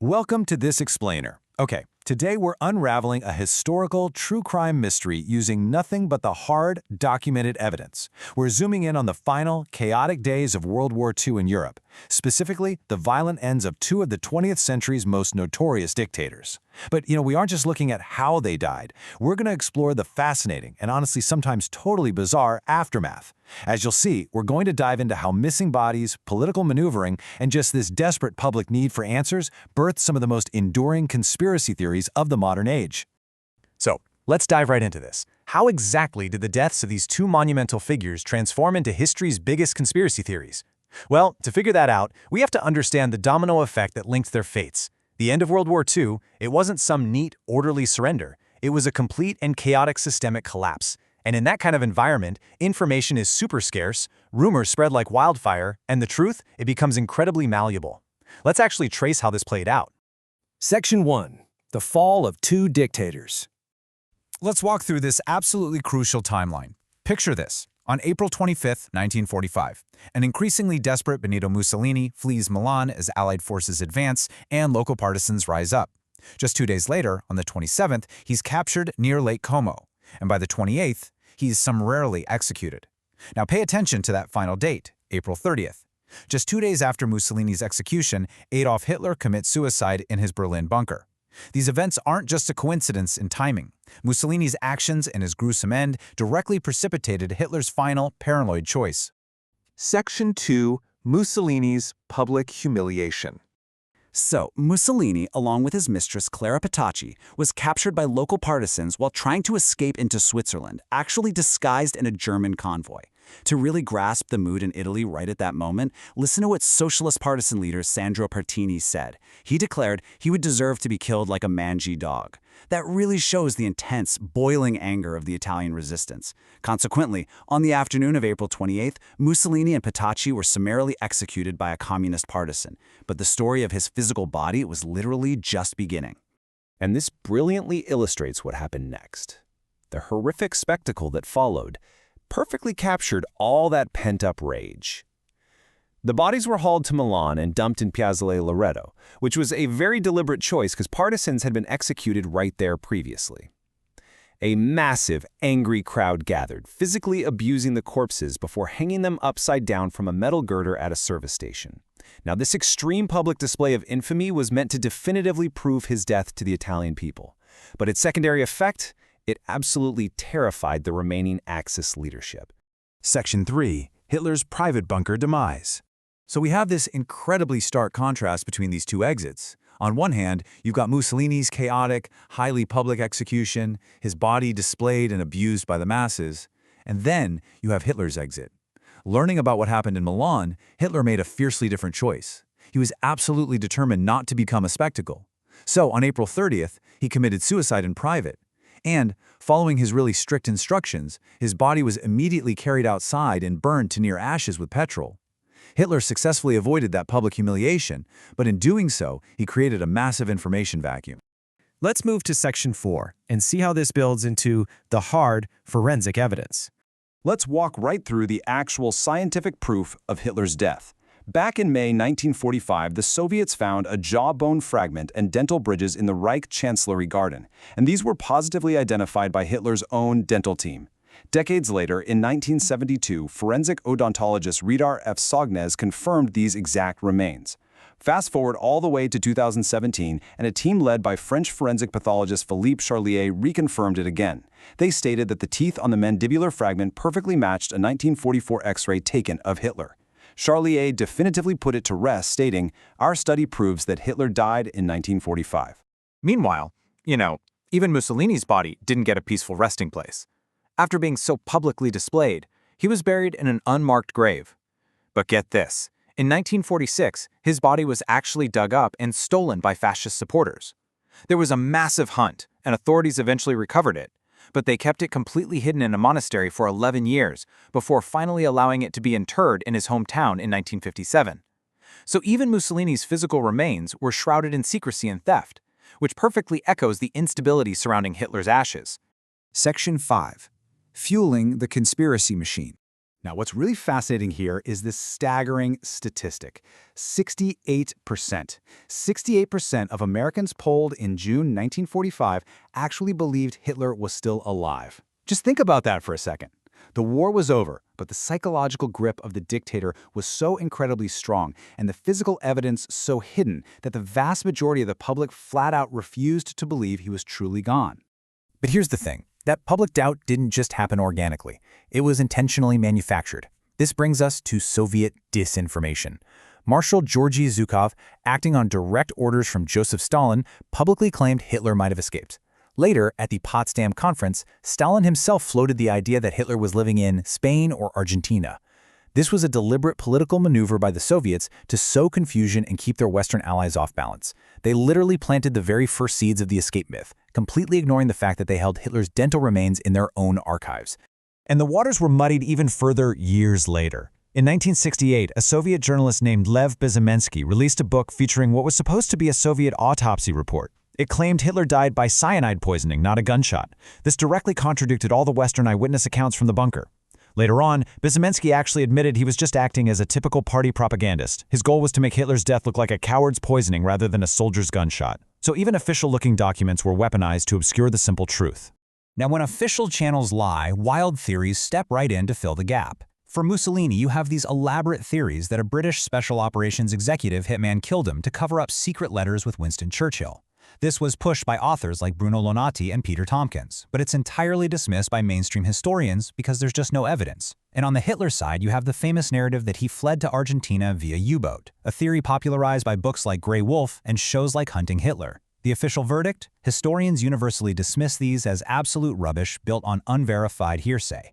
Welcome to This Explainer. Okay, today we're unraveling a historical true crime mystery using nothing but the hard, documented evidence. We're zooming in on the final, chaotic days of World War II in Europe, specifically the violent ends of two of the 20th century's most notorious dictators. But, we aren't just looking at how they died. We're going to explore the fascinating and honestly sometimes totally bizarre aftermath. As you'll see, we're going to dive into how missing bodies, political maneuvering, and just this desperate public need for answers birthed some of the most enduring conspiracy theories of the modern age. So, let's dive right into this. How exactly did the deaths of these two monumental figures transform into history's biggest conspiracy theories? Well, to figure that out, we have to understand the domino effect that linked their fates. The end of World War II, it wasn't some neat, orderly surrender. It was a complete and chaotic systemic collapse. And in that kind of environment, information is super scarce, rumors spread like wildfire, and the truth, it becomes incredibly malleable. Let's actually trace how this played out. Section 1. The Fall of Two Dictators. Let's walk through this absolutely crucial timeline. Picture this. On April 25, 1945, an increasingly desperate Benito Mussolini flees Milan as Allied forces advance and local partisans rise up. Just 2 days later, on the 27th, he's captured near Lake Como, and by the 28th, he's summarily executed. Now pay attention to that final date, April 30th. Just 2 days after Mussolini's execution, Adolf Hitler commits suicide in his Berlin bunker. These events aren't just a coincidence in timing. Mussolini's actions and his gruesome end directly precipitated Hitler's final paranoid choice. Section 2. Mussolini's public humiliation. So, Mussolini, along with his mistress Clara Petacci, was captured by local partisans while trying to escape into Switzerland, actually disguised in a German convoy. To really grasp the mood in Italy right at that moment, listen to what socialist partisan leader Sandro Pertini said. He declared he would deserve to be killed like a mangy dog. That really shows the intense, boiling anger of the Italian resistance. Consequently, on the afternoon of April 28th, Mussolini and Petacci were summarily executed by a communist partisan. But the story of his physical body was literally just beginning. And this brilliantly illustrates what happened next. The horrific spectacle that followed perfectly captured all that pent-up rage. The bodies were hauled to Milan and dumped in Piazzale Loreto, which was a very deliberate choice because partisans had been executed right there previously. A massive, angry crowd gathered, physically abusing the corpses before hanging them upside down from a metal girder at a service station. Now, this extreme public display of infamy was meant to definitively prove his death to the Italian people. But its secondary effect? It absolutely terrified the remaining Axis leadership. Section 3. Hitler's private bunker demise. So we have this incredibly stark contrast between these two exits. On one hand, you've got Mussolini's chaotic, highly public execution, his body displayed and abused by the masses. And then you have Hitler's exit. Learning about what happened in Milan, Hitler made a fiercely different choice. He was absolutely determined not to become a spectacle. So on April 30th, he committed suicide in private. And, following his really strict instructions, his body was immediately carried outside and burned to near ashes with petrol. Hitler successfully avoided that public humiliation, but in doing so, he created a massive information vacuum. Let's move to Section 4 and see how this builds into the hard, forensic evidence. Let's walk right through the actual scientific proof of Hitler's death. Back in May 1945, the Soviets found a jawbone fragment and dental bridges in the Reich Chancellery Garden, and these were positively identified by Hitler's own dental team. Decades later, in 1972, forensic odontologist Reidar F. Sognes confirmed these exact remains. Fast forward all the way to 2017, and a team led by French forensic pathologist Philippe Charlier reconfirmed it again. They stated that the teeth on the mandibular fragment perfectly matched a 1944 X-ray taken of Hitler. Charlier definitively put it to rest, stating, "Our study proves that Hitler died in 1945. Meanwhile, even Mussolini's body didn't get a peaceful resting place. After being so publicly displayed, he was buried in an unmarked grave. But get this, in 1946, his body was actually dug up and stolen by fascist supporters. There was a massive hunt, and authorities eventually recovered it, but they kept it completely hidden in a monastery for 11 years before finally allowing it to be interred in his hometown in 1957. So even Mussolini's physical remains were shrouded in secrecy and theft, which perfectly echoes the instability surrounding Hitler's ashes. Section 5. Fueling the conspiracy machine. Now, what's really fascinating here is this staggering statistic. 68%. 68% of Americans polled in June 1945 actually believed Hitler was still alive. Just think about that for a second. The war was over, but the psychological grip of the dictator was so incredibly strong and the physical evidence so hidden that the vast majority of the public flat out refused to believe he was truly gone. But here's the thing. That public doubt didn't just happen organically. It was intentionally manufactured. This brings us to Soviet disinformation. Marshal Georgy Zhukov, acting on direct orders from Joseph Stalin, publicly claimed Hitler might have escaped. Later, at the Potsdam Conference, Stalin himself floated the idea that Hitler was living in Spain or Argentina. This was a deliberate political maneuver by the Soviets to sow confusion and keep their Western allies off balance. They literally planted the very first seeds of the escape myth, completely ignoring the fact that they held Hitler's dental remains in their own archives. And the waters were muddied even further years later. In 1968, a Soviet journalist named Lev Bezymensky released a book featuring what was supposed to be a Soviet autopsy report. It claimed Hitler died by cyanide poisoning, not a gunshot. This directly contradicted all the Western eyewitness accounts from the bunker. Later on, Bezymensky actually admitted he was just acting as a typical party propagandist. His goal was to make Hitler's death look like a coward's poisoning rather than a soldier's gunshot. So even official-looking documents were weaponized to obscure the simple truth. Now, when official channels lie, wild theories step right in to fill the gap. For Mussolini, you have these elaborate theories that a British special operations executive hitman killed him to cover up secret letters with Winston Churchill. This was pushed by authors like Bruno Lonati and Peter Tompkins, but it's entirely dismissed by mainstream historians because there's just no evidence. And on the Hitler side, you have the famous narrative that he fled to Argentina via U-boat, a theory popularized by books like Grey Wolf and shows like Hunting Hitler. The official verdict? Historians universally dismiss these as absolute rubbish built on unverified hearsay.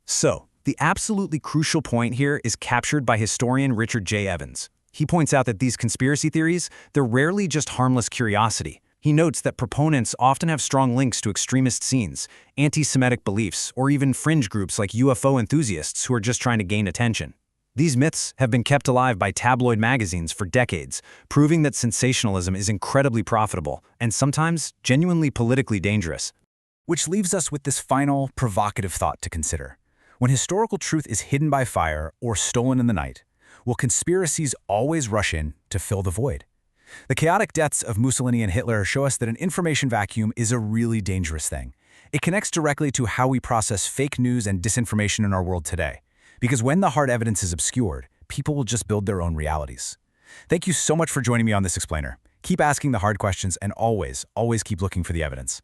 So, the absolutely crucial point here is captured by historian Richard J. Evans. He points out that these conspiracy theories, they're rarely just harmless curiosity. He notes that proponents often have strong links to extremist scenes, anti-Semitic beliefs, or even fringe groups like UFO enthusiasts who are just trying to gain attention. These myths have been kept alive by tabloid magazines for decades, proving that sensationalism is incredibly profitable and sometimes genuinely politically dangerous. Which leaves us with this final, provocative thought to consider. When historical truth is hidden by fire or stolen in the night, will conspiracies always rush in to fill the void? The chaotic deaths of Mussolini and Hitler show us that an information vacuum is a really dangerous thing. It connects directly to how we process fake news and disinformation in our world today. Because when the hard evidence is obscured, people will just build their own realities. Thank you so much for joining me on this explainer. Keep asking the hard questions and always keep looking for the evidence.